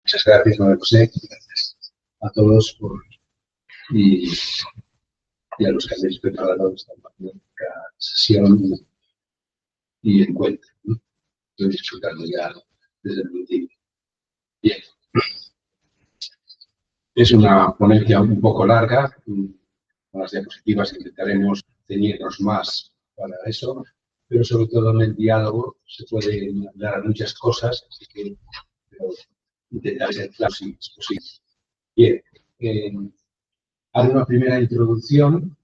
Muchas gracias, María José. Gracias a todos y a los que habéis preparado esta magnífica sesión y encuentro, ¿no? Estoy disfrutando ya desde el principio. Bien. Es una ponencia un poco larga. Con las diapositivas intentaremos ceñirnos más para eso, pero sobre todo en el diálogo se pueden hablar muchas cosas, así que intentaré ser claro si es posible. Bien, haré una primera introducción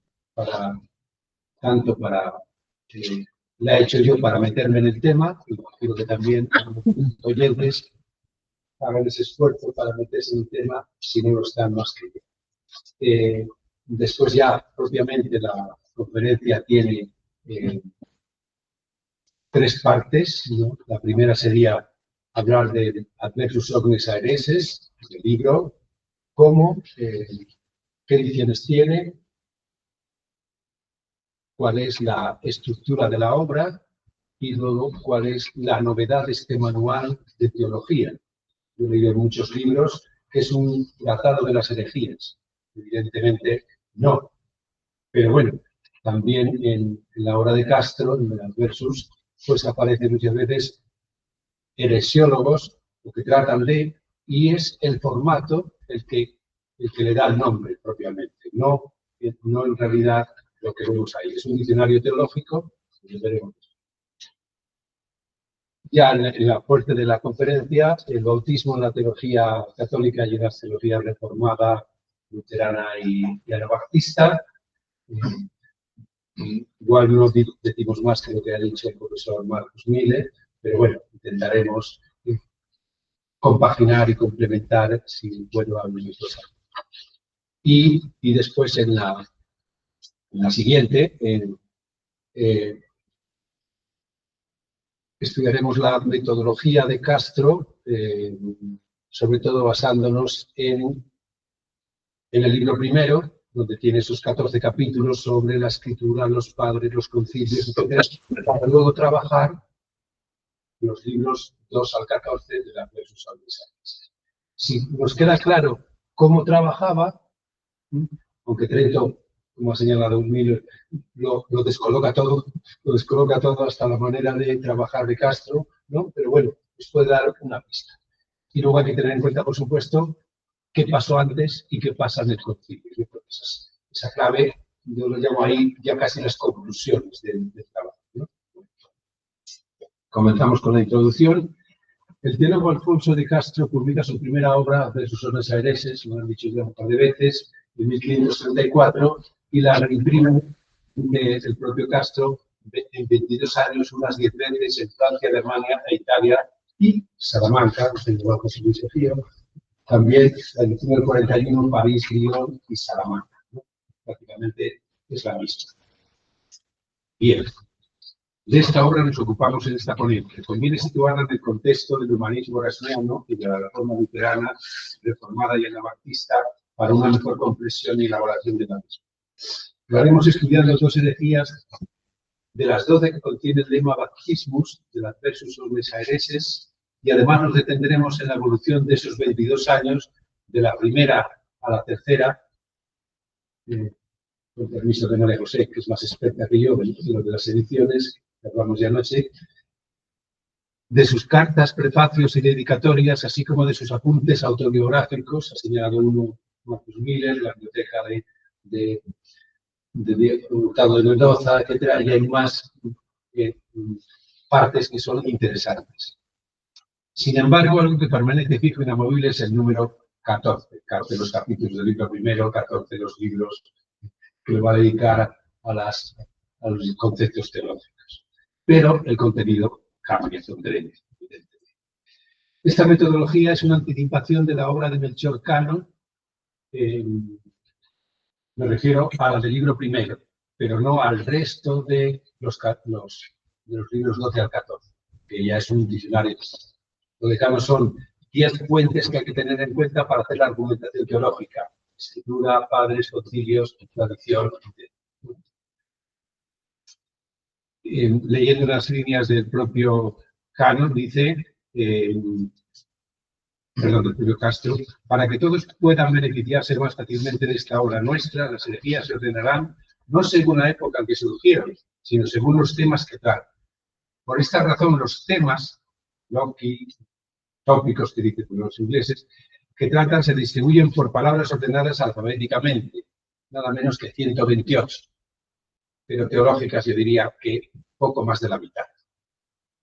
la he hecho yo para meterme en el tema, y quiero que también los oyentes hagan ese esfuerzo para meterse en el tema si no lo están más que yo. Después ya, propiamente, la conferencia tiene 3 partes, ¿no? La primera sería hablar de Adversus Omnes Aereses, el libro, qué ediciones tiene, cuál es la estructura de la obra y luego cuál es la novedad de este manual de teología. Yo he leído muchos libros que es un tratado de las herejías. Evidentemente no. Pero bueno, también en la obra de Castro, en el Adversus, pues aparecen muchas veces heresiólogos, lo que tratan de, y es el formato el que le da el nombre propiamente, no en realidad lo que vemos ahí. Es un diccionario teológico, y veremos. Ya en la fuerte de la conferencia, el bautismo en la teología católica y en la teología reformada, luterana y anabaptista. Igual no decimos más que lo que ha dicho el profesor Marcus Miller, pero bueno, intentaremos compaginar y complementar si puedo algunas cosas. Y después en la siguiente estudiaremos la metodología de Castro, sobre todo basándonos en el libro primero, donde tiene esos 14 capítulos sobre la escritura, los padres, los concilios, etc., para luego trabajar los libros 2 al 14 de la Adversus Omnes Aereses. Si nos queda claro cómo trabajaba, aunque Trento, como ha señalado Miller, lo descoloca todo hasta la manera de trabajar de Castro, ¿no? Pero bueno, nos puede dar una pista. Y luego hay que tener en cuenta, por supuesto, qué pasó antes y qué pasa en el concilio. Esa clave, yo lo llamo ahí ya casi las conclusiones del trabajo, ¿no? Comenzamos con la introducción. El teólogo Alfonso de Castro publica su primera obra, Adversus Omnes Aereses, lo han dicho ya un par de veces, en 1534, y la reimprime el propio Castro en 22 años, unas 10 veces en Francia, Alemania e Italia y Salamanca, en el Banco Filosofía. También en el 41, París, Lyon y Salamanca, ¿no? Prácticamente es la misma. Bien. De esta obra nos ocupamos en esta ponencia. Conviene situarla en el contexto del humanismo erasmiano y de la reforma luterana, reformada y anabaptista, para una mejor comprensión y elaboración de la misma. Lo haremos estudiando 2 herejías de las 12 que contiene el lema Baptismus, de la Adversus Omnes Aereses, y además nos detendremos en la evolución de esos 22 años, de la primera a la tercera, con permiso de María José, que es más experta que yo en lo de las ediciones, que hablamos de anoche, de sus cartas, prefacios y dedicatorias, así como de sus apuntes autobiográficos. Ha señalado uno Marcus Miller, la biblioteca de Hurtado de Mendoza, etc. Y hay más partes que son interesantes. Sin embargo, algo que permanece fijo e inamovible es el número 14. 14 los capítulos del libro primero, 14 los libros que le va a dedicar a los conceptos teológicos. Pero el contenido cambia, evidentemente. Esta metodología es una anticipación de la obra de Melchor Cano. Me refiero a la del libro primero, pero no al resto de los libros 12 al 14, que ya es un diccionario. Lo de Cano son 10 fuentes que hay que tener en cuenta para hacer la argumentación teológica: escritura, padres, concilios, tradición, etc. Leyendo las líneas del propio Cano, dice perdón, de Julio Castro, para que todos puedan beneficiarse más fácilmente de esta obra nuestra, las herejías se ordenarán no según la época en que surgieron, sino según los temas que tratan. Por esta razón, los temas, tópicos que dicen los ingleses, que tratan se distribuyen por palabras ordenadas alfabéticamente, nada menos que 128, pero teológicas yo diría que poco más de la mitad.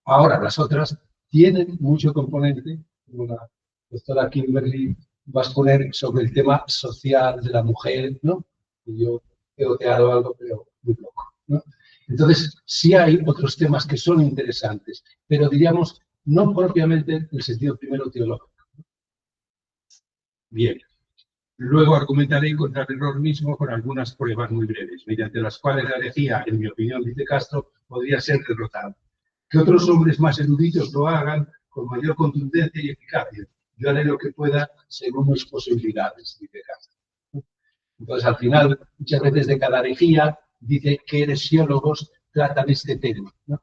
Ahora, las otras tienen mucho componente, como la doctora Kimberly va a exponer sobre el tema social de la mujer, ¿no? Y yo he oteado algo, pero muy poco, ¿no? Entonces, sí hay otros temas que son interesantes, pero diríamos, no propiamente en el sentido primero teológico. Bien. Luego argumentaré contra el error mismo con algunas pruebas muy breves, mediante las cuales la herejía, en mi opinión, dice Castro, podría ser derrotada. Que otros hombres más eruditos lo hagan con mayor contundencia y eficacia. Yo haré lo que pueda según mis posibilidades, dice Castro. Entonces, al final, muchas veces de cada herejía, dice que heresiólogos tratan este tema, ¿no?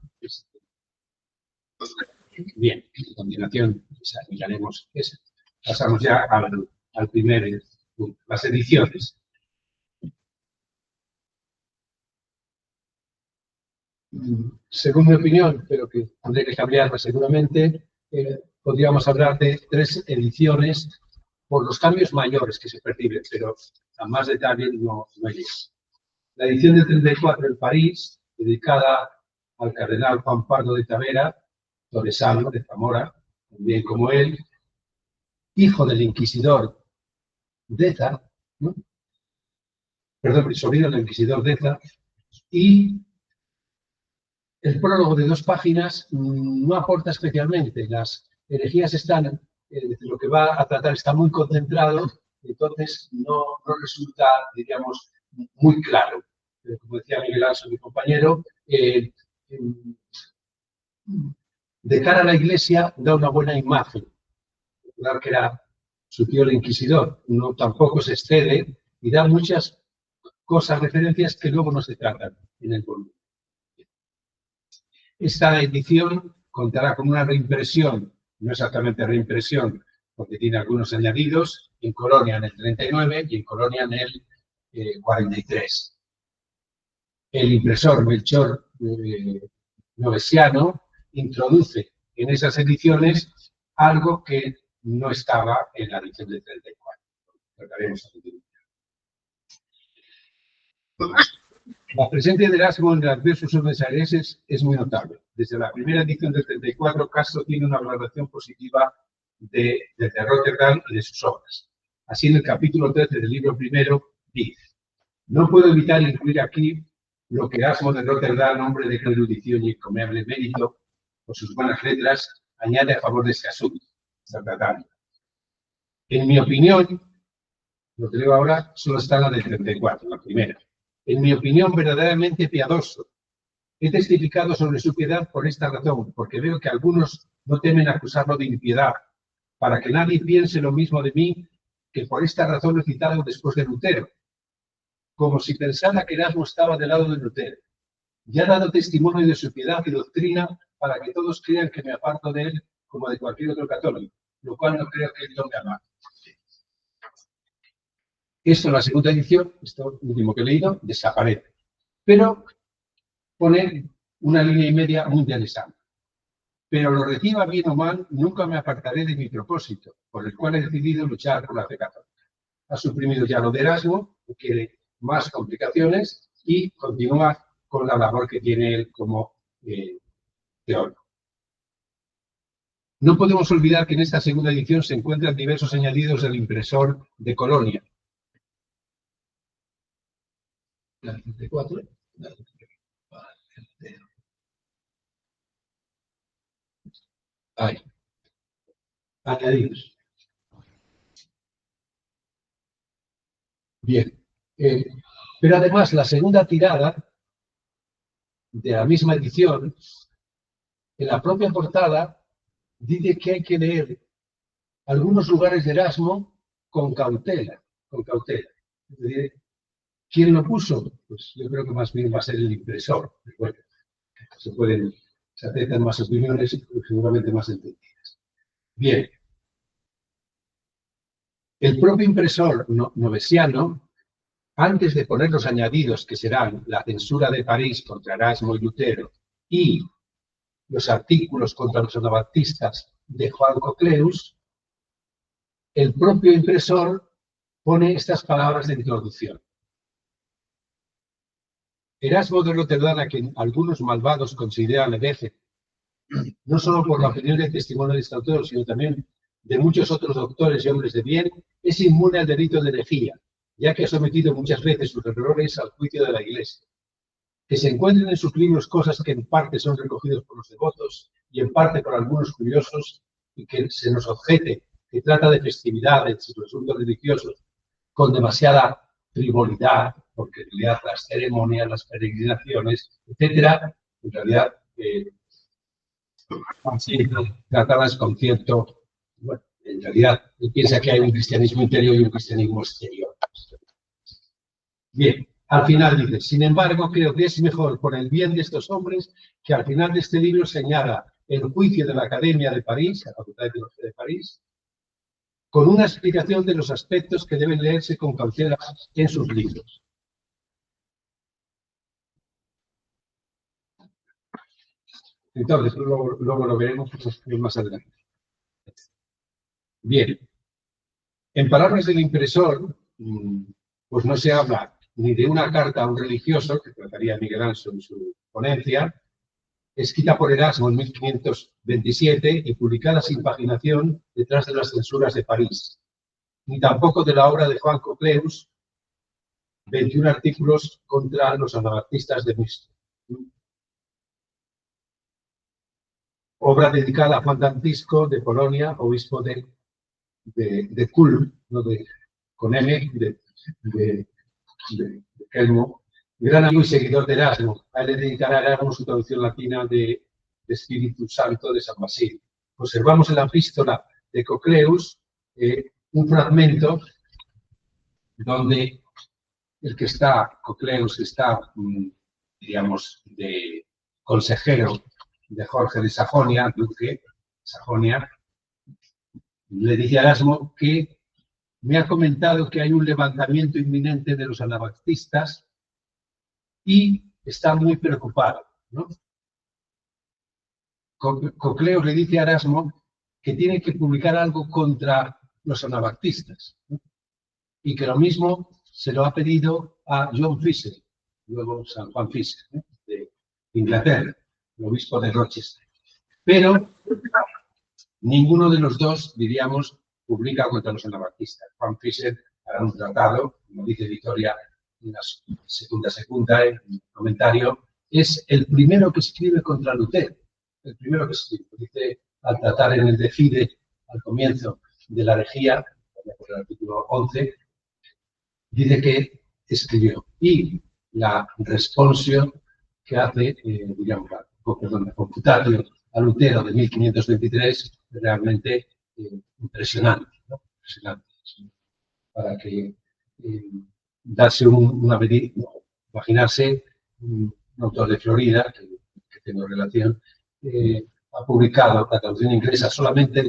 Bien, a continuación miraremos eso. Pasamos ya al primer punto, las ediciones. Según mi opinión, pero que tendré que cambiarla seguramente, podríamos hablar de 3 ediciones por los cambios mayores que se perciben, pero a más detalle no llega. La edición del 34 en París, dedicada al cardenal Juan Pardo de Tavera, torresano de Zamora, también como él, hijo del inquisidor Deza, ¿no? Perdón, sobrino del inquisidor Deza, y el prólogo de 2 páginas no aporta especialmente. Las herejías están, lo que va a tratar está muy concentrado, entonces no resulta, diríamos, muy claro. Como decía Miguel Ángel, mi compañero, de cara a la Iglesia da una buena imagen. Claro que era su tío el inquisidor, no tampoco se excede y da muchas cosas, referencias que luego no se tratan en el volumen. Esta edición contará con una reimpresión, no exactamente reimpresión, porque tiene algunos añadidos, en Colonia en el 39 y en Colonia en el 43. El impresor Melchor Novesiano introduce en esas ediciones algo que no estaba en la edición del 34. Trataremos a continuación. La presencia de Erasmo en las versos sobresalientes es muy notable. Desde la primera edición del 34, Castro tiene una valoración positiva de Rotterdam y de sus obras. Así, en el capítulo 13 del libro primero, dice: no puedo evitar incluir aquí lo que Erasmo de Rotterdam, hombre de gran erudición y encomiable mérito, por sus buenas letras, añade a favor de este asunto, esta tratando. En mi opinión, lo que leo ahora solo está la del 34, la primera. En mi opinión, verdaderamente piadoso. He testificado sobre su piedad por esta razón, porque veo que algunos no temen acusarlo de impiedad, para que nadie piense lo mismo de mí, que por esta razón lo he citado después de Lutero, como si pensara que Erasmo estaba del lado de Lutero. Ya ha dado testimonio de su piedad y doctrina para que todos crean que me aparto de él como de cualquier otro católico, lo cual no creo que él tome a mal. Esto en la segunda edición, esto último que he leído, desaparece. Pero pone una línea y media muy interesante. Pero lo reciba bien o mal, nunca me apartaré de mi propósito, por el cual he decidido luchar por la fe católica. Ha suprimido ya lo de Erasmo, que quiere más complicaciones, y continúa con la labor que tiene él como teólogo. No podemos olvidar que en esta segunda edición se encuentran diversos añadidos del impresor de Colonia. La 34. Ahí. Añadidos. Bien. Pero además, la segunda tirada de la misma edición, en la propia portada, dice que hay que leer algunos lugares de Erasmo con cautela, con cautela. Es decir, ¿quién lo puso? Pues yo creo que más bien va a ser el impresor. Bueno, se aceptan más opiniones y seguramente más entendidas. Bien. El propio impresor novesiano, antes de poner los añadidos que serán la censura de París contra Erasmo y Lutero y los artículos contra los anabaptistas de Juan Cocleus, el propio impresor pone estas palabras de introducción. Erasmo de Rotterdam, a quien algunos malvados consideran hereje, no solo por la opinión y testimonio de este autor, sino también de muchos otros doctores y hombres de bien, es inmune al delito de herejía, ya que ha sometido muchas veces sus errores al juicio de la Iglesia. Que se encuentren en sus libros cosas que en parte son recogidos por los devotos y en parte por algunos curiosos, y que se nos objete que trata de festividades y asuntos religiosos con demasiada frivolidad, porque en realidad las ceremonias, las peregrinaciones, etcétera, en realidad así tratadas con cierto, bueno, en realidad piensa que hay un cristianismo interior y un cristianismo exterior. Bien, al final dice, sin embargo, creo que es mejor por el bien de estos hombres que al final de este libro señala el juicio de la Academia de París, la Facultad de Teología de París, con una explicación de los aspectos que deben leerse con cautela en sus libros. Entonces, luego lo veremos más adelante. Bien, en palabras del impresor, pues no se habla ni de una carta a un religioso, que trataría Miguel Anso en su ponencia, escrita por Erasmo en 1527 y publicada sin paginación detrás de las censuras de París, ni tampoco de la obra de Juan Cocleus, 21 artículos contra los anabaptistas de Mistro. Obra dedicada a Juan Francisco de Polonia, obispo de Kulm, no con M, de Kelmo, gran amigo y seguidor de Erasmo. A él le dedicará a Erasmo su traducción latina de Espíritu Santo de San Basilio. Observamos en la epístola de Cocleus un fragmento donde Cocleus está, digamos, de consejero de Jorge de Sajonia, duque Sajonia, le dice a Erasmo que me ha comentado que hay un levantamiento inminente de los anabaptistas y está muy preocupado, ¿no? Cocleus le dice a Erasmo que tiene que publicar algo contra los anabaptistas, ¿no? Y que lo mismo se lo ha pedido a John Fisher, luego San Juan Fisher, ¿no? De Inglaterra, el obispo de Rochester. Pero ninguno de los dos, diríamos, publica contra los anabaptistas. Juan Fisher hará un tratado, como dice Victoria en la segunda, en el comentario, es el primero que escribe contra Lutero. El primero que escribe, dice, al tratar en el De Fide, al comienzo de la herejía, por el artículo 11, dice que escribió. Y la responsio que hace, digamos, la confutatio a Lutero de 1523, realmente impresionante, ¿no? Impresionante. Para que darse imaginarse, un autor de Florida, que tengo relación, ha publicado la traducción inglesa solamente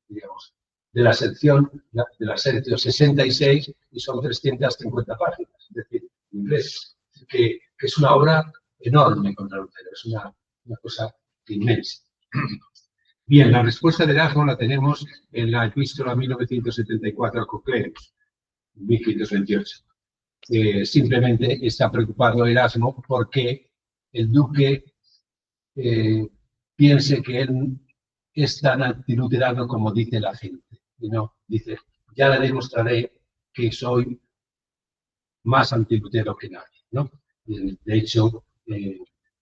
digamos, de la sección 66 y son 350 páginas, es decir, en inglés, que es una obra enorme contra Lutero, es una cosa inmensa. Bien, la respuesta de Erasmo la tenemos en la epístola 1974 a Cocleus, 1528. Simplemente está preocupado Erasmo porque el duque piense que él es tan antiluterano como dice la gente. Y no, dice, ya le demostraré que soy más antilutero que nadie, ¿no? De hecho,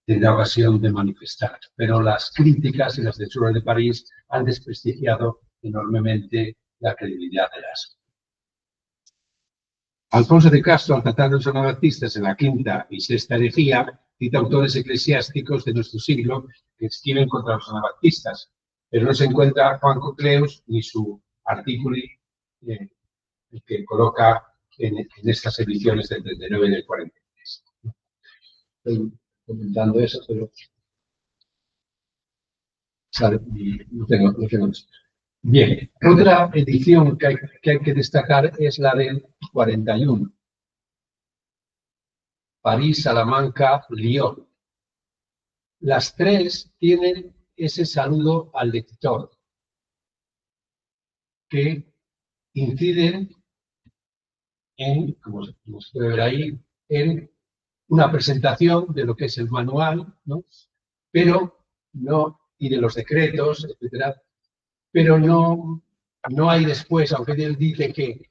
tendrá ocasión de manifestar. Pero las críticas y las censuras de París han desprestigiado enormemente la credibilidad de Erasmo. Alfonso de Castro, al tratar de los anabaptistas en la quinta y sexta herejía, cita autores eclesiásticos de nuestro siglo que escriben contra los anabaptistas, pero no se encuentra Juan Cocleus ni su artículo que coloca en estas ediciones del 39 y del 43. Estoy comentando eso, pero no tengo eso. Bien, otra edición que hay que destacar es la del 41. París, Salamanca, Lyon. Las tres tienen ese saludo al lector, que inciden en, como se puede ver ahí, en una presentación de lo que es el manual, ¿no? Pero no, y de los decretos, etcétera, pero no hay después, aunque él dice que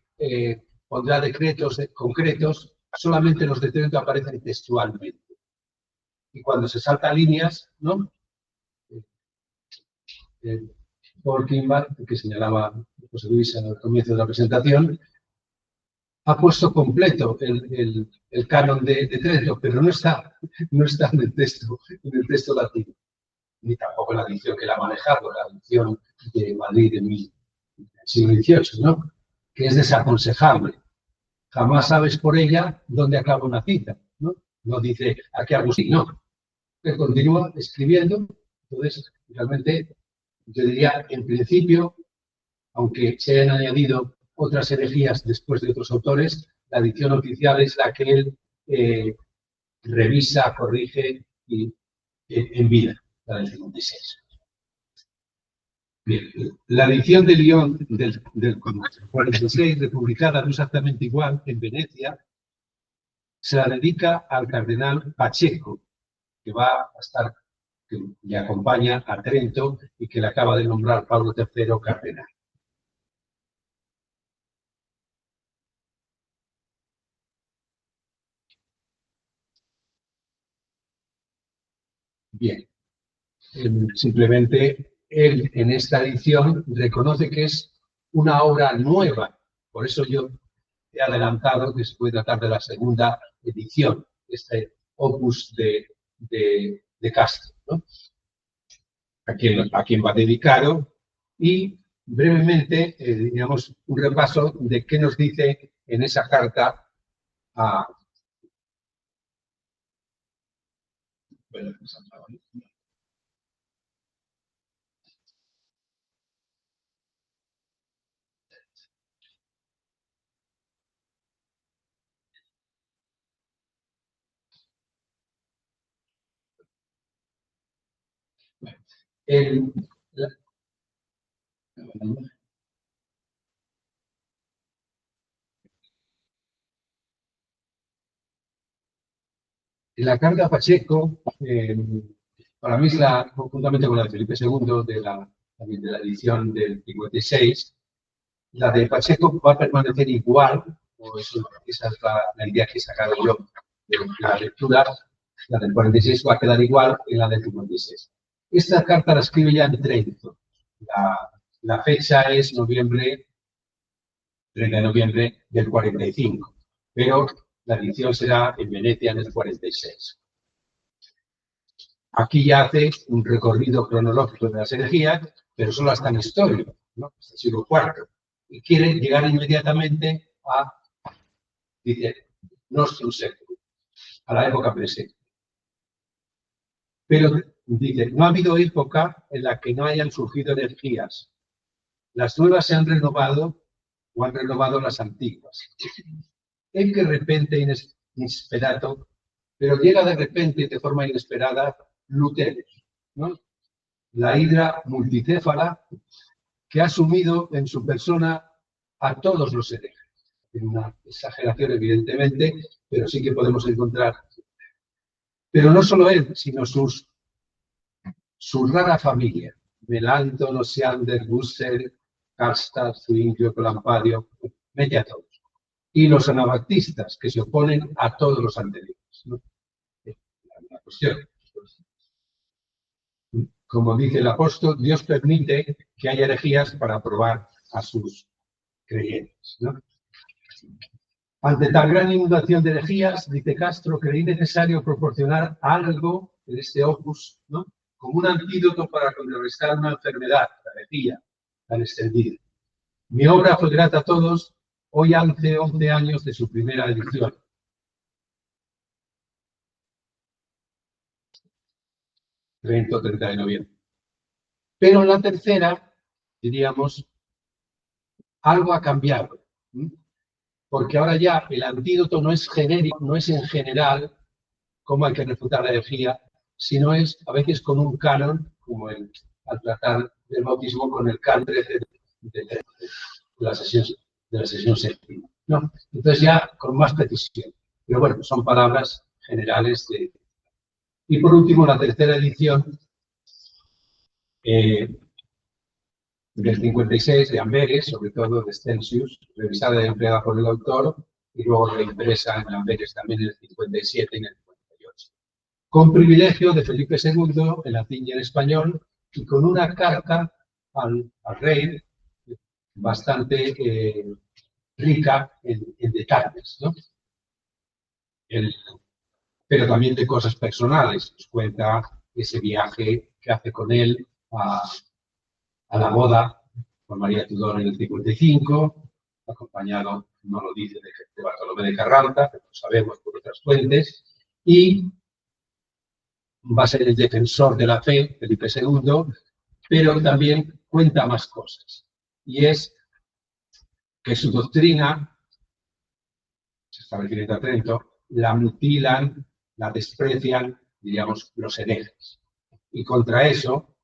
pondrá decretos concretos, solamente los decretos aparecen textualmente. Y cuando se salta líneas, ¿no? Paul Kimball, que señalaba José Luis al comienzo de la presentación, ha puesto completo el canon de Trento, pero no está en el texto latino, ni tampoco en la edición que la ha manejado, la edición de Madrid del siglo XVIII, ¿no? Que es desaconsejable. Jamás sabes por ella dónde acaba una cita, ¿no? No dice aquí Agustín, no. Él continúa escribiendo, entonces realmente yo diría, en principio, aunque se hayan añadido otras herejías después de otros autores, la edición oficial es la que él revisa, corrige y en vida, la del 56. Bien, la edición de Lyon del 46, republicada no exactamente igual, en Venecia, se la dedica al cardenal Pacheco, que va a estar, que le acompaña a Trento y que le acaba de nombrar Pablo III cardenal. Bien, simplemente él en esta edición reconoce que es una obra nueva, por eso yo he adelantado que se puede tratar de la segunda edición, este opus de Castro, ¿no? A quien va dedicado, y brevemente, digamos, un repaso de qué nos dice en esa carta a... Bueno, el, la, la carta a Pacheco, para mí es la, conjuntamente con la de Felipe II, también de la edición del 56, la de Pacheco va a permanecer igual, o esa es la idea que he sacado yo de la lectura, la del 46 va a quedar igual que la del 56. Esta carta la escribe ya en Trento. La fecha es 30 de noviembre del 45, pero la edición será en Venecia en el 46. Aquí ya hace un recorrido cronológico de las herejías, pero solo hasta en histórico, ¿no? Hasta el siglo IV. Y quiere llegar inmediatamente a, dice, nostrum secolo, a la época presente. Pero, dice, no ha habido época en la que no hayan surgido herejías. Las nuevas se han renovado o han renovado las antiguas. El que de repente inesperato, pero llega de repente de forma inesperada Lutero, ¿no? La hidra multicéfala que ha asumido en su persona a todos los herejes. En una exageración, evidentemente, pero sí que podemos encontrar. Pero no solo él, sino su rara familia. Melanto, Osiander, Husserl, Karlstadt, Zwinglio, Colampadio, mete a todos. Y los anabaptistas, que se oponen a todos los anteriores, ¿no? La cuestión. Como dice el apóstol, Dios permite que haya herejías para probar a sus creyentes, ¿no? Ante tal gran inundación de herejías, dice Castro, creí necesario proporcionar algo en este opus, ¿no? Como un antídoto para contrarrestar una enfermedad, la herejía, tan extendida. Mi obra fue grata a todos, hoy hace 11 años de su primera edición. Trento, 30 de noviembre. Pero en la tercera, diríamos, algo ha cambiado, porque ahora ya el antídoto no es genérico, no es en general cómo hay que refutar la herejía, sino es a veces con un canon, como al tratar del bautismo con el canon 13 de la sesión séptima, ¿no? Entonces ya con más precisión. Pero bueno, son palabras generales de... Y por último, la tercera edición del 56 de Amberes, sobre todo de Stensius, revisada y empleada por el autor, y luego reimpresa en Amberes también en el 57 y en el 58. Con privilegio de Felipe II, en latín y en español, y con una carta al rey bastante rica en detalles, ¿no? Pero también de cosas personales. Nos cuenta ese viaje que hace con él a la boda con María Tudor en el 55, acompañado, no lo dice, de Bartolomé de Carranza, pero lo sabemos por otras fuentes, y va a ser el defensor de la fe, Felipe II, pero también cuenta más cosas. Y es que su doctrina, se está refiriendo a Trento, la mutilan, la desprecian, diríamos, los herejes. Y contra eso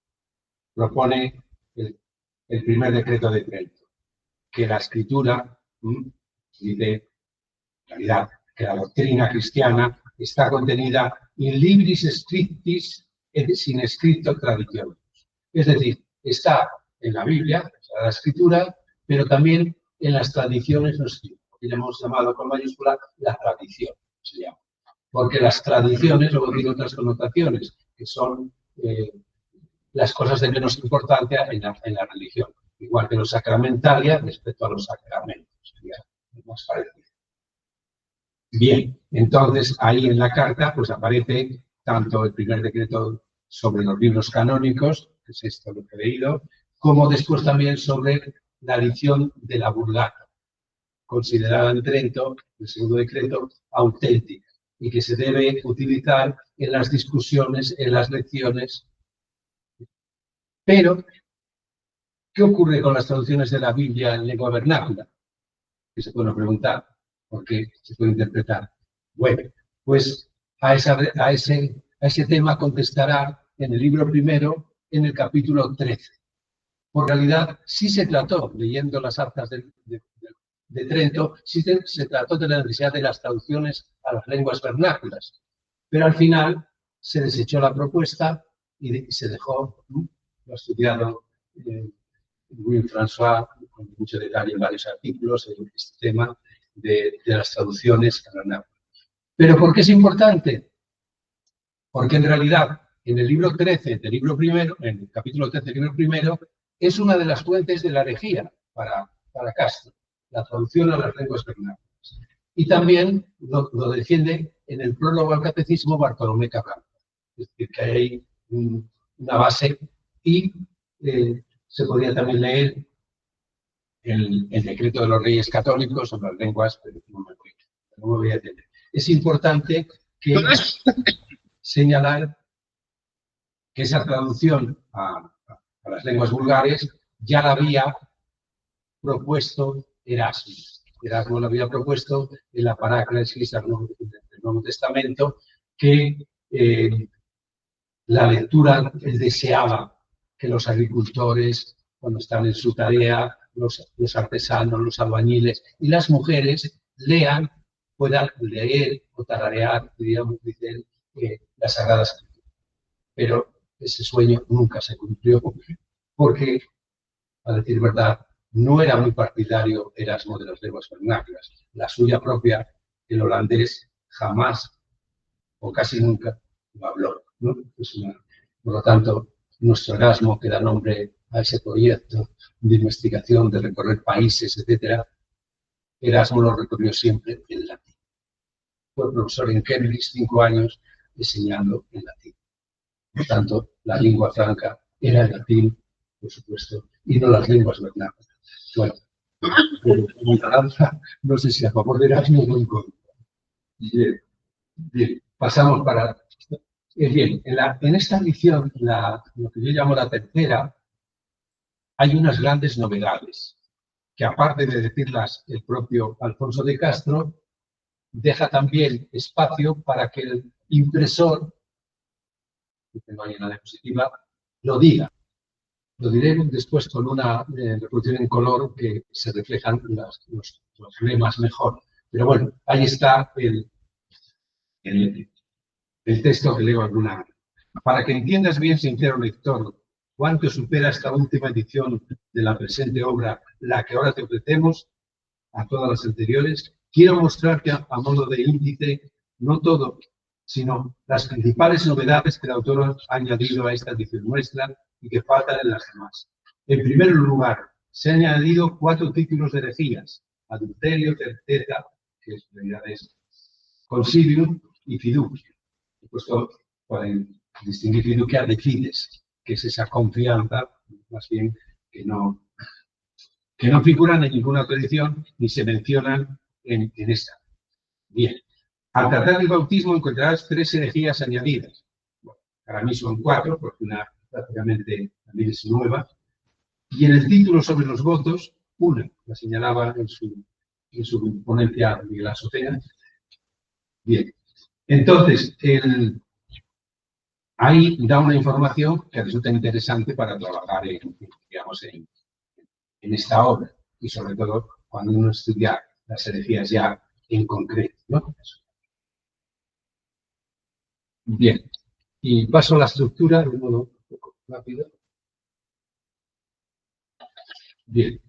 propone el primer decreto de Trento, que la escritura dice, en realidad, que la doctrina cristiana está contenida in libris scriptis et sin escrito traditionis. Es decir, está en la Biblia, en la escritura, pero también en las tradiciones no escritas, que ya hemos llamado con mayúscula la tradición, se llama. Porque las tradiciones luego tienen otras connotaciones, que son las cosas de menos importancia en la religión, igual que los sacramentarias respecto a los sacramentos, sería más parecido. Bien, entonces ahí en la carta pues aparece tanto el primer decreto sobre los libros canónicos, que es esto lo que he leído, como después también sobre la edición de la Vulgata, considerada en Trento, el segundo decreto, auténtica, y que se debe utilizar en las discusiones, en las lecciones. Pero, ¿qué ocurre con las traducciones de la Biblia en lengua vernácula? Que se puede preguntar, porque se puede interpretar. Bueno, pues a ese tema contestará en el libro primero, en el capítulo 13. Por realidad, sí se trató, leyendo las actas de Trento, sí se trató de la necesidad de las traducciones a las lenguas vernáculas. Pero al final se desechó la propuesta y se dejó, lo ha estudiado William François con mucho detalle en varios artículos en este tema de las traducciones vernáculas. ¿Pero por qué es importante? Porque en realidad en el libro 13 del libro primero, en el capítulo 13 del libro primero, es una de las fuentes de la herejía para Castro, la traducción a las lenguas vernáculas. Y también lo defiende en el prólogo al catecismo Bartolomé Carranza. Es decir, que hay una base y se podría también leer el decreto de los reyes católicos sobre las lenguas, pero no me voy a detener. Es importante que señalar que esa traducción a las lenguas vulgares ya la había propuesto Erasmo. Erasmo lo había propuesto en la Paráclesis del Nuevo Testamento, que la lectura él deseaba que los agricultores, cuando están en su tarea, los artesanos, los albañiles y las mujeres lean, puedan leer o tararear, digamos, dicen, las Sagradas Escrituras. Pero ese sueño nunca se cumplió porque, a decir verdad, no era muy partidario Erasmo de las lenguas vernáculas. La suya propia, el holandés, jamás o casi nunca lo habló, ¿no? Por lo tanto, nuestro Erasmo, que da nombre a ese proyecto de investigación, de recorrer países, etc., Erasmo lo recorrió siempre en latín. Fue profesor en Cambridge 5 años enseñando en latín. Por tanto, la lengua franca era el latín, por supuesto, y no las lenguas vernáculas. Bueno, no sé si a favor de Erasmo o en contra. Bien, pasamos para... Bien, en esta edición, lo que yo llamo la tercera, hay unas grandes novedades. que aparte de decirlas el propio Alfonso de Castro, deja también espacio para que el impresor, que no hay en la diapositiva, lo diga. Lo diré después con una reproducción en color que se reflejan los lemas mejor. Pero bueno, ahí está el texto que leo alguna vez. Para que entiendas bien, sincero lector, cuánto supera esta última edición de la presente obra, la que ahora te ofrecemos, a todas las anteriores, quiero mostrarte a modo de índice no todo, sino las principales novedades que el autor ha añadido a esta edición nuestra y que faltan en las demás. En primer lugar, se han añadido 4 títulos de herejías: adulterio, certeza, que en realidad es consilium, y fiducia. He puesto para distinguir fiducia de fides, que es esa confianza, más bien, que no figuran en ninguna tradición ni se mencionan en esta. Bien, al tratar del bautismo encontrarás 3 herejías añadidas. Bueno, para mí son 4, porque una prácticamente también es nueva. Y en el título sobre los votos, una, la señalaba en su ponencia Miguel Azocena. Bien, entonces, ahí da una información que resulta interesante para trabajar en esta obra, y sobre todo cuando uno estudia las herejías ya en concreto, ¿no? Bien, y paso a la estructura de un modo un poco rápido. Bien.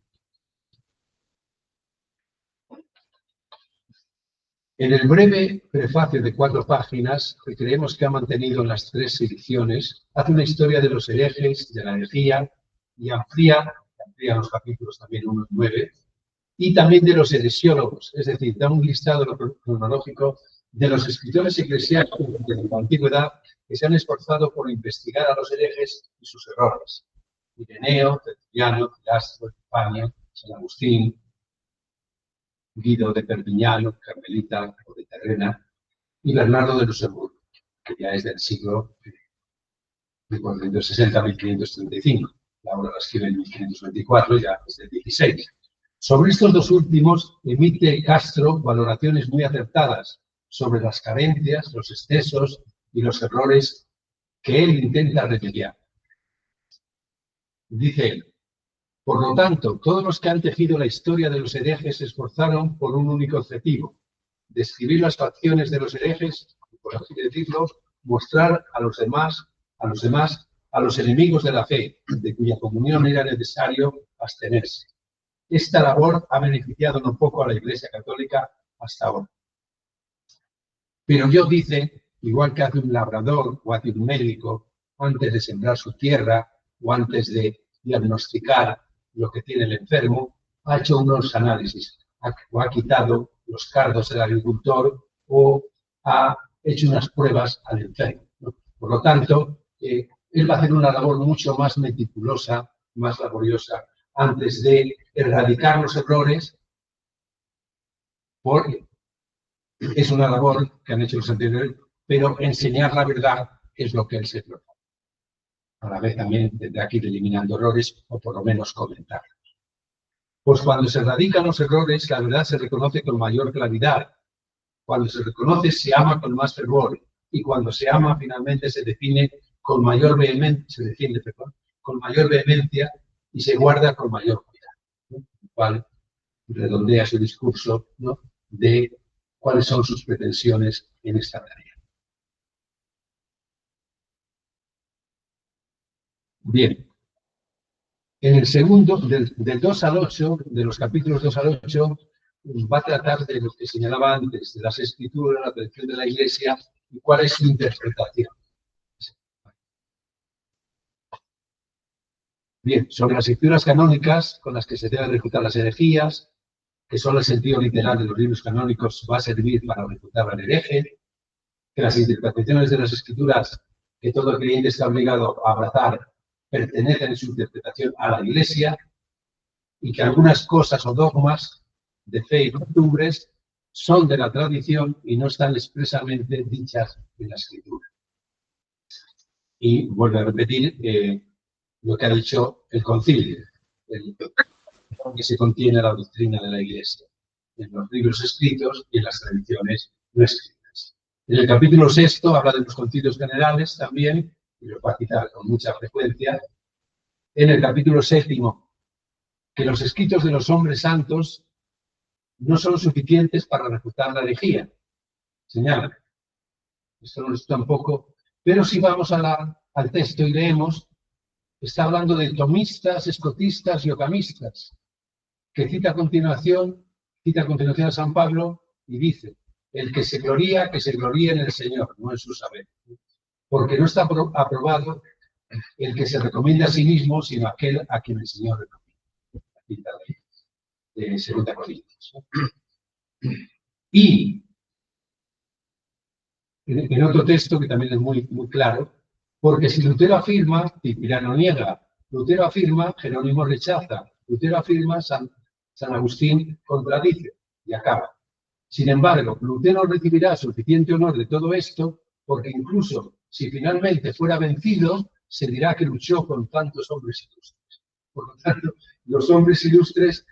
En el breve prefacio de 4 páginas, que creemos que ha mantenido en las 3 ediciones, hace una historia de los herejes, de la herejía, y amplía los capítulos también 1 y 9, y también de los heresiólogos, es decir, da un listado cronológico de los escritores eclesiásticos de la antigüedad que se han esforzado por investigar a los herejes y sus errores. Ireneo, Tertuliano, Filastro, Epifanio, San Agustín, Guido de Perpiñano, Carmelita o de Terrena, y Bernardo de Luxemburgo, que ya es del siglo de 460 a 1535. La obra la escribe en 1524, ya es del 16. Sobre estos 2 últimos emite Castro valoraciones muy acertadas sobre las carencias, los excesos y los errores que él intenta remediar. Dice él: por lo tanto, todos los que han tejido la historia de los herejes se esforzaron por un único objetivo: describir las facciones de los herejes y, por así decirlo, mostrar a los enemigos de la fe, de cuya comunión era necesario abstenerse. Esta labor ha beneficiado no poco a la Iglesia Católica hasta ahora. Pero yo, dice, igual que hace un labrador o hace un médico antes de sembrar su tierra o antes de diagnosticar lo que tiene el enfermo, ha hecho unos análisis, o ha quitado los cardos del agricultor o ha hecho unas pruebas al enfermo, ¿no? Por lo tanto, él va a hacer una labor mucho más meticulosa, más laboriosa, antes de erradicar los errores, porque es una labor que han hecho los anteriores, pero enseñar la verdad es lo que él se propone. A la vez también tendrá que ir eliminando errores o por lo menos comentarlos. Pues cuando se erradican los errores, la verdad se reconoce con mayor claridad. Cuando se reconoce, se ama con más fervor. Y cuando se ama, finalmente se define con mayor vehemencia, con mayor vehemencia y se guarda con mayor cuidado, ¿no? Lo cual redondea su discurso, ¿no?, de cuáles son sus pretensiones en esta tarea. Bien. En el segundo, del 2 al 8, de los capítulos 2 al 8, va a tratar de lo que señalaba antes, de las escrituras, la tradición de la Iglesia y cuál es su interpretación. Bien, sobre las escrituras canónicas con las que se deben refutar las herejías, que son el sentido literal de los libros canónicos, va a servir para refutar al hereje, que las interpretaciones de las escrituras que todo creyente está obligado a abrazar pertenecen en su interpretación a la Iglesia, y que algunas cosas o dogmas de fe y costumbres son de la tradición y no están expresamente dichas en la Escritura. Y vuelvo a repetir lo que ha dicho el concilio. que se contiene la doctrina de la Iglesia, en los libros escritos y en las tradiciones no escritas. En el capítulo 6 habla de los concilios generales también, y lo va a citar con mucha frecuencia. En el capítulo 7, que los escritos de los hombres santos no son suficientes para refutar la herejía. Señala. Esto no es tampoco, pero si vamos al texto y leemos, está hablando de tomistas, escotistas y ocamistas, que cita a continuación a San Pablo y dice: el que se gloría en el Señor, no en su saber. Porque no está aprobado el que se recomienda a sí mismo, sino aquel a quien el Señor recomienda. La cita de 2 Corintios. Y en otro texto que también es muy, muy claro, porque si Lutero afirma, Cipriano niega; Lutero afirma, Jerónimo rechaza; Lutero afirma, San Agustín contradice, y acaba. Sin embargo, Lutero recibirá suficiente honor de todo esto, porque incluso si finalmente fuera vencido, se dirá que luchó con tantos hombres ilustres. Por lo tanto, los hombres ilustres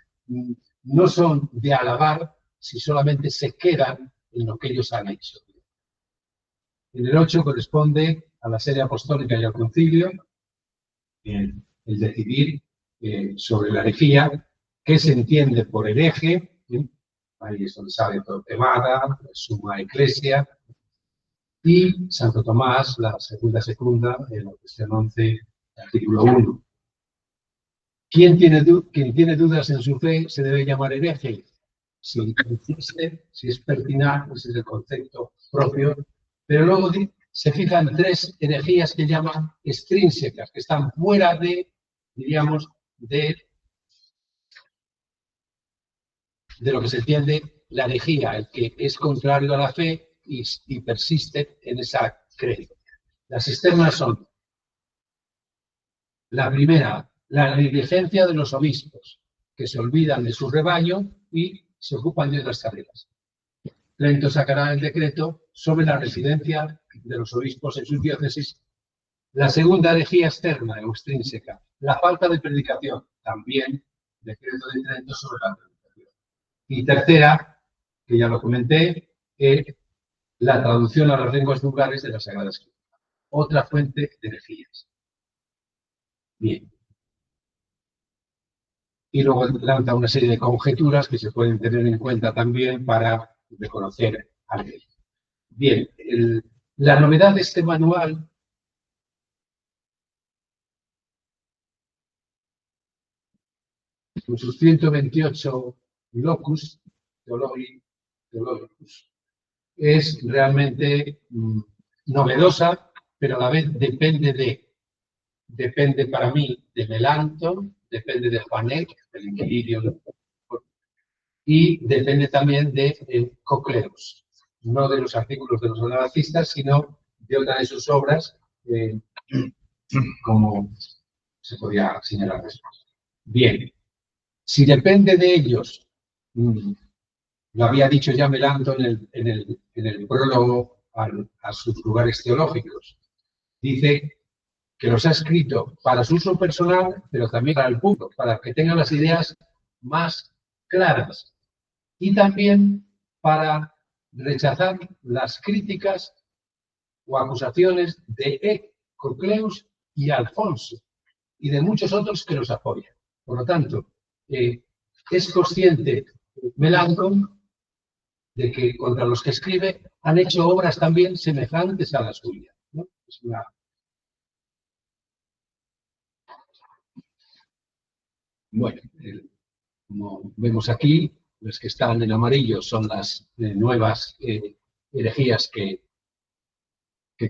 no son de alabar si solamente se quedan en lo que ellos han hecho. En el 8 corresponde a la serie apostólica y al concilio el decidir sobre la herejía, qué se entiende por hereje. Ahí es donde sale Torquemada, Summa Ecclesia, y Santo Tomás, la segunda secunda, en la cuestión 11, artículo 1. Quien tiene dudas en su fe se debe llamar hereje. Si existe, si es pertinaz, ese es el concepto propio. Pero luego se fijan 3 herejías que llaman extrínsecas, que están fuera de, diríamos, de lo que se entiende la herejía, el que es contrario a la fe y persiste en esa creencia. Las externas son: la primera, la negligencia de los obispos, que se olvidan de su rebaño y se ocupan de otras tareas. Lento sacará el decreto sobre la residencia de los obispos en sus diócesis. La segunda herejía externa o extrínseca, la falta de predicación, también decreto de Trento sobre la predicación. Y tercera, que ya lo comenté, la traducción a las lenguas vulgares de la Sagrada Escritura. Otra fuente de herejías. Bien. Y luego lanza una serie de conjeturas que se pueden tener en cuenta también para reconocer a él. Bien, la novedad de este manual con sus 128 locus teologicus es realmente novedosa, pero a la vez depende para mí de Melanchthon, depende de Juanet, del Inquilirio, y depende también de Cocleus, no de los artículos de los anabaptistas, sino de otra de sus obras, como se podía señalar después. Bien, si depende de ellos, lo había dicho ya Melanchthon en el prólogo a sus lugares teológicos, dice que los ha escrito para su uso personal, pero también para el público, para que tengan las ideas más claras y también para rechazar las críticas o acusaciones de Cocleus y Alfonso y de muchos otros que los apoyan. Por lo tanto, es consciente Melanchthon de que contra los que escribe han hecho obras también semejantes a la suya, ¿no? Es una... Bueno, como vemos aquí, los que están en amarillo son las nuevas herejías que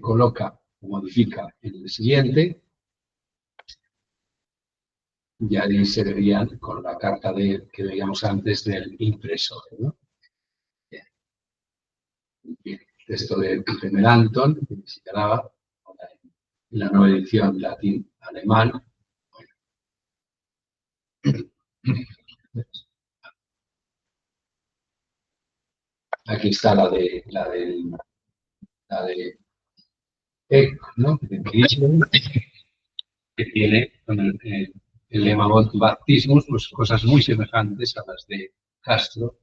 coloca o modifica en el siguiente. Y ahí se verían con la carta que veíamos antes del impresor, ¿no? Bien, texto de Melanchthon, que señalaba en la nueva edición latín-alemán. Aquí está la de Eck, ¿no? Que tiene el Lemavot Baptismus, pues cosas muy semejantes a las de Castro.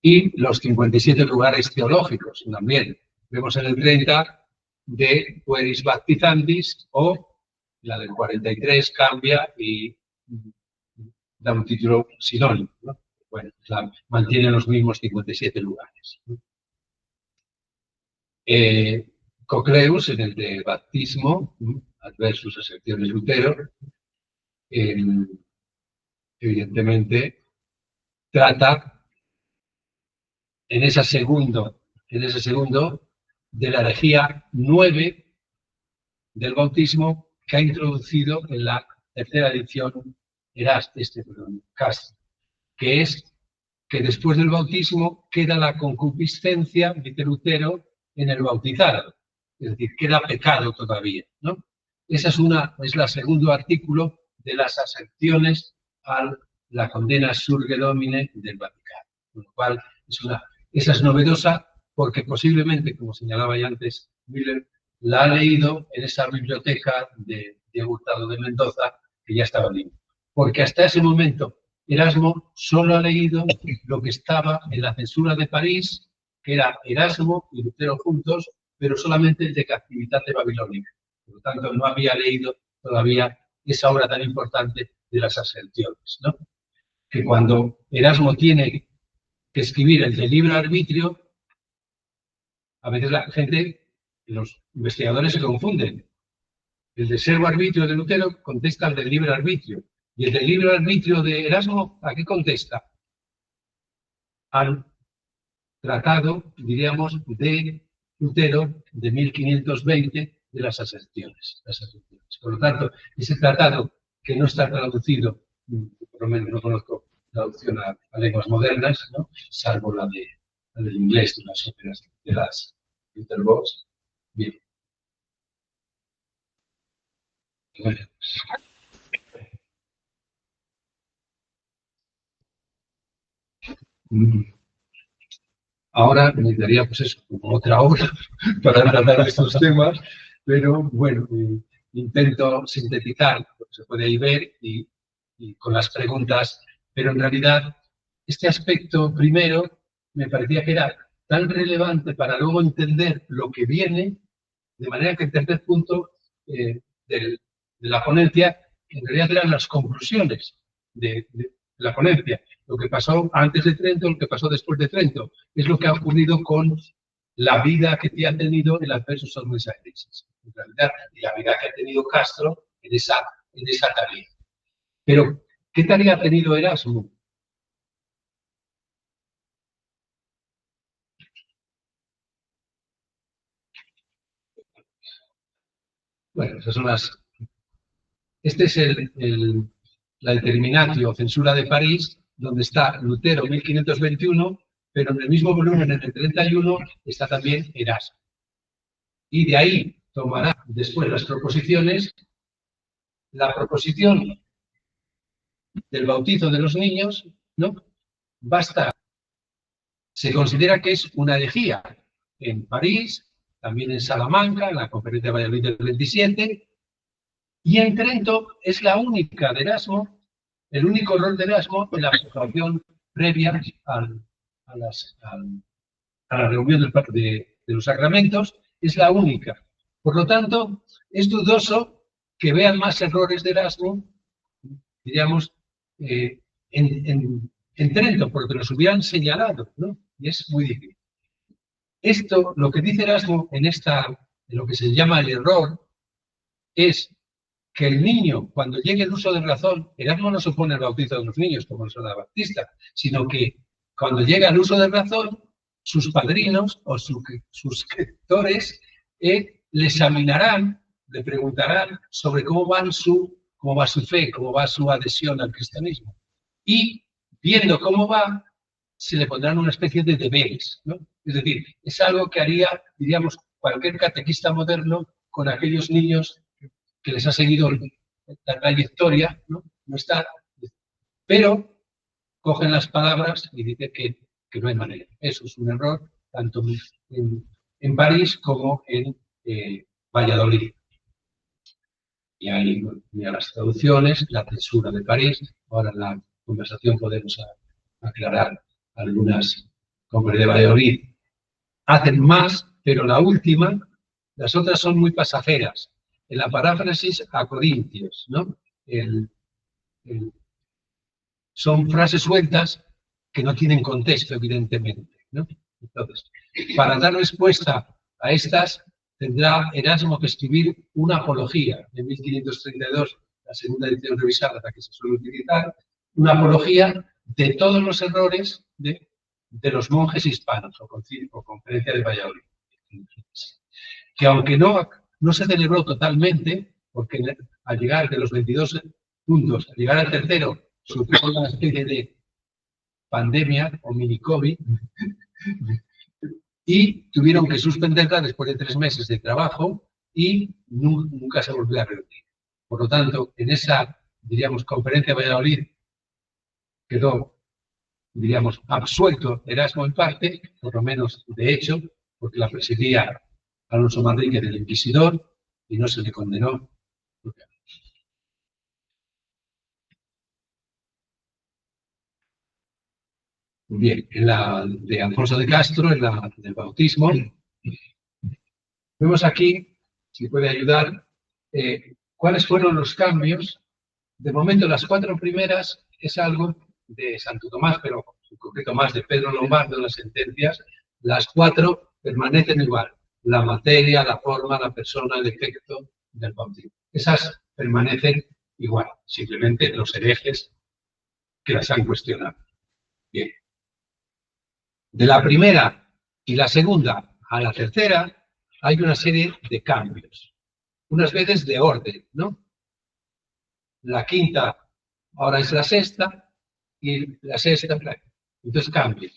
Y los 57 lugares teológicos también. Vemos en el 30 de Pueris Baptizandis, o la del 43 cambia y da un título sinónimo, ¿no? Bueno, mantiene los mismos 57 lugares. Cocleus, en el de baptismo, adversus a secciones Lutero, evidentemente trata en ese segundo de la herejía 9 del bautismo que ha introducido en la tercera edición Castro, que es que después del bautismo queda la concupiscencia, dice Lutero, en el bautizado. Es decir, queda pecado todavía, ¿no? Esa es la segundo artículo de las aserciones a la condena surge domine del Vaticano. Con lo cual, esa es novedosa porque posiblemente, como señalaba ya antes Miller, la ha leído en esa biblioteca de Diego Hurtado de Mendoza, que ya estaba libre. Porque hasta ese momento Erasmo solo ha leído lo que estaba en la censura de París, que era Erasmo y Lutero juntos, pero solamente el de Captivitate Babilónica. Por lo tanto, no había leído todavía esa obra tan importante de las aserciones, ¿no? Que cuando Erasmo tiene que escribir el de libre arbitrio, a veces la gente, los investigadores se confunden. El de servo arbitrio de Lutero contesta al del libre arbitrio. Y el del libre arbitrio de Erasmo, ¿a qué contesta? Al tratado, diríamos, de Lutero de 1520 de las aserciones. Por lo tanto, ese tratado que no está traducido, por lo menos no conozco traducción a lenguas modernas, ¿no? Salvo la del inglés de las óperas de las Interbox. Bien. Bueno. Ahora necesitaría, pues eso, como otra hora para tratar estos temas, pero bueno, intento sintetizar lo que se puede ahí ver y con las preguntas, pero en realidad este aspecto primero me parecía que era tan relevante para luego entender lo que viene, de manera que el tercer punto de la ponencia en realidad eran las conclusiones de la ponencia. Lo que pasó antes de Trento, lo que pasó después de Trento, es lo que ha ocurrido con la vida que ha tenido el Adversus Omnes Aeresis, en realidad, y la vida que ha tenido Castro en esa tarea. Pero, ¿qué tarea ha tenido Erasmo? Bueno, esas son las... Este es la Terminatio, Censura de París, donde está Lutero 1521, pero en el mismo volumen, en el 31, está también Erasmo. Y de ahí tomará después las proposiciones. La proposición del bautizo de los niños, ¿no? Basta. Se considera que es una herejía en París, también en Salamanca, en la conferencia de Valladolid del 27, y en Trento es la única de Erasmo, el único rol de Erasmo en la aprobación previa a la reunión de los sacramentos, es la única. Por lo tanto, es dudoso que vean más errores de Erasmo, diríamos, en Trento, porque los hubieran señalado, ¿no? Y es muy difícil. Esto, lo que dice Erasmo en lo que se llama el error, es que el niño, cuando llegue el uso de razón, Erasmo no supone el bautizo de los niños, como el Baptista, sino que cuando llega el uso de razón, sus padrinos o sus suscriptores le examinarán, le preguntarán sobre cómo va su fe, cómo va su adhesión al cristianismo. Y viendo cómo va, se le pondrán una especie de deberes, ¿no? Es decir, es algo que haría, diríamos, cualquier catequista moderno con aquellos niños que les ha seguido la trayectoria, ¿no? No está, pero cogen las palabras y dicen que no hay manera. Eso es un error, tanto en París como en Valladolid. Y ahí mira las traducciones, la censura de París. Ahora en la conversación podemos aclarar algunas, como el de Valladolid. Hacen más, pero la última, las otras son muy pasajeras. En la paráfrasis a Corintios, ¿no? Son frases sueltas que no tienen contexto, evidentemente, ¿no? Entonces, para dar respuesta a estas, tendrá Erasmo que escribir una apología, en 1532, la segunda edición revisada, la que se suele utilizar, una apología de todos los errores de los monjes hispanos, o conferencia de Valladolid. Que aunque no se celebró totalmente, porque al llegar de los 22 puntos, al llegar al tercero, sufrió una especie de pandemia o mini-COVID y tuvieron que suspenderla después de 3 meses de trabajo y nunca se volvió a reunir. Por lo tanto, en esa, diríamos, conferencia de Valladolid quedó, diríamos, absuelto Erasmo en parte, por lo menos de hecho, porque la presidía Alonso Manrique del Inquisidor y no se le condenó. Bien, en la de Alfonso de Castro, en la del bautismo, vemos aquí, si puede ayudar, cuáles fueron los cambios. De momento, las 4 primeras es algo de Santo Tomás, pero en concreto más de Pedro Lombardo en las sentencias. Las 4 permanecen igual. La materia, la forma, la persona, el efecto del bautismo. Esas permanecen igual, simplemente los herejes que las han cuestionado. Bien. De la primera y la segunda a la tercera hay una serie de cambios, unas veces de orden, ¿no? La quinta ahora es la sexta y la sexta, entonces cambia.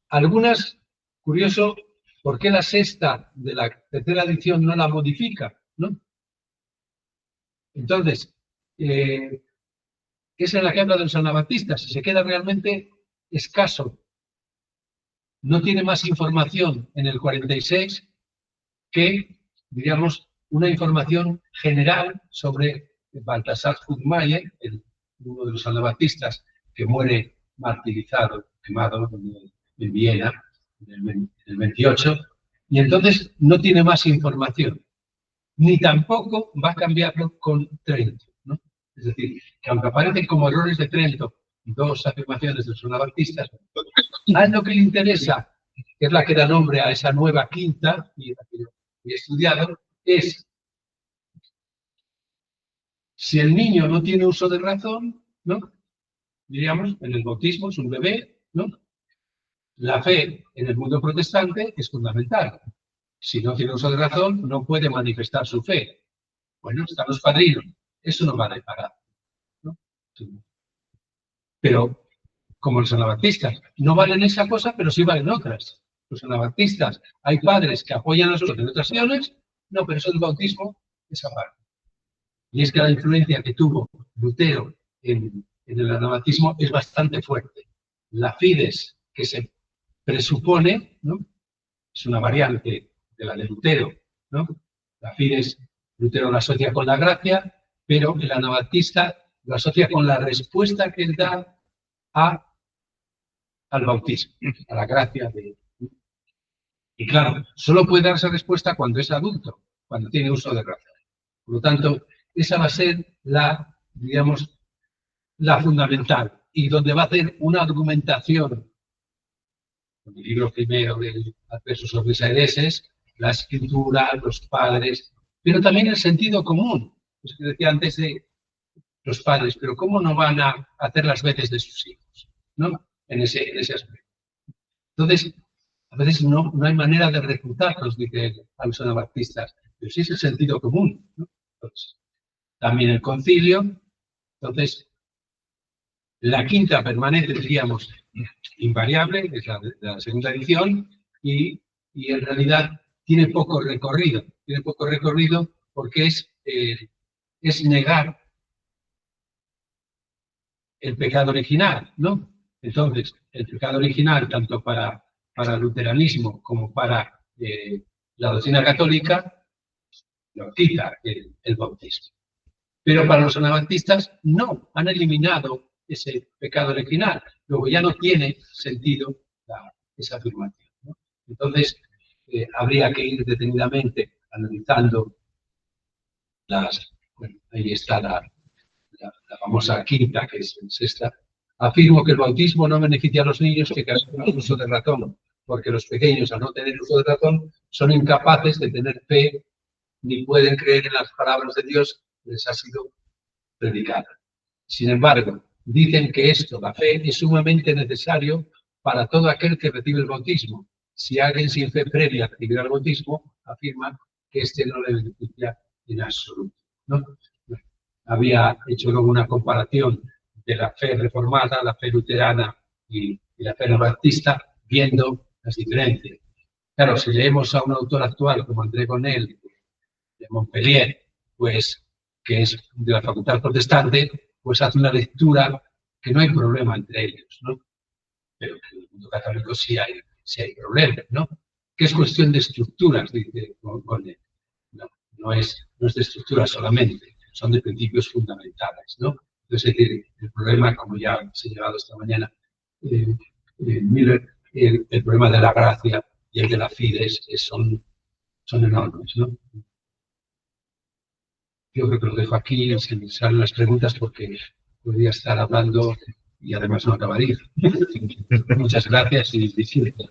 Algunas, curioso, ¿por qué la sexta de la tercera edición no la modifica, ¿no? Entonces, es en la que habla de los anabatistas, se queda realmente escaso. No tiene más información en el 46 que, diríamos, una información general sobre Baltasar Hugmayer, uno de los anabatistas que muere martirizado, quemado en Viena en el 28, y entonces no tiene más información, ni tampoco va a cambiarlo con Trento, ¿no? Es decir, que aunque aparecen como errores de Trento 2 afirmaciones de los anabatistas, a lo que le interesa, que es la que da nombre a esa nueva quinta, y la que yo he estudiado, es si el niño no tiene uso de razón, ¿no? Diríamos, en el bautismo es un bebé, ¿no? La fe en el mundo protestante es fundamental. Si no tiene uso de razón, no puede manifestar su fe. Bueno, están los padrinos. Eso no vale para, ¿no? Pero, como los anabaptistas, no valen esa cosa, pero sí valen otras. Los anabaptistas, hay padres que apoyan a los otros en otras acciones, no, pero eso del bautismo es aparte. Y es que la influencia que tuvo Lutero en el anabaptismo es bastante fuerte. La fides que se presupone, ¿no? Es una variante de la de Lutero, ¿no? La fides, Lutero la asocia con la gracia, pero el anabaptista lo asocia con la respuesta que él da al bautismo, a la gracia de... Y claro, solo puede dar esa respuesta cuando es adulto, cuando tiene uso de razón. Por lo tanto, esa va a ser la, digamos, la fundamental y donde va a hacer una argumentación. En el libro primero del Adversus Obrisa-Hereses, la escritura, los padres, pero también el sentido común. Pues que decía antes de los padres, pero ¿cómo no van a hacer las veces de sus hijos? ¿No? En ese aspecto. Entonces, a veces no hay manera de refutarlos, dice a los anabaptistas, pero sí es el sentido común, ¿no? Entonces, también el concilio. Entonces, la quinta permanece, diríamos, invariable, es la segunda edición, y en realidad tiene poco recorrido. Tiene poco recorrido porque es negar el pecado original, ¿no? Entonces, el pecado original, tanto para el luteranismo como para la doctrina católica, lo quita el bautismo. Pero para los anabatistas no, han eliminado ese pecado original. Luego ya no tiene sentido esa afirmación, ¿no? Entonces, habría que ir detenidamente analizando bueno, ahí está la famosa quinta, que es esta. Afirmo que el bautismo no beneficia a los niños que carecen del uso de razón, porque los pequeños, al no tener uso de razón, son incapaces de tener fe ni pueden creer en las palabras de Dios que les ha sido predicada. Sin embargo, dicen que esto, la fe, es sumamente necesario para todo aquel que recibe el bautismo. Si alguien sin fe previa recibir el bautismo, afirma que este no le beneficia en absoluto, ¿no? Había hecho luego una comparación de la fe reformada, la fe luterana y la fe anabatista, viendo las diferencias. Claro, si leemos a un autor actual como André Gonel, de Montpellier, pues, que es de la Facultad Protestante, pues hace una lectura que no hay problema entre ellos, ¿no? Pero que en el mundo católico sí hay problemas, ¿no? Que es cuestión de estructuras, dice Gonel. No es de estructuras solamente, son de principios fundamentales, ¿no? Entonces, es decir, el problema, como ya ha señalado esta mañana Miller, el problema de la gracia y el de la fides son enormes, ¿no? Yo creo que lo dejo aquí, sin salen las preguntas, porque podría estar hablando y además no acabaría. Muchas gracias y disfruten.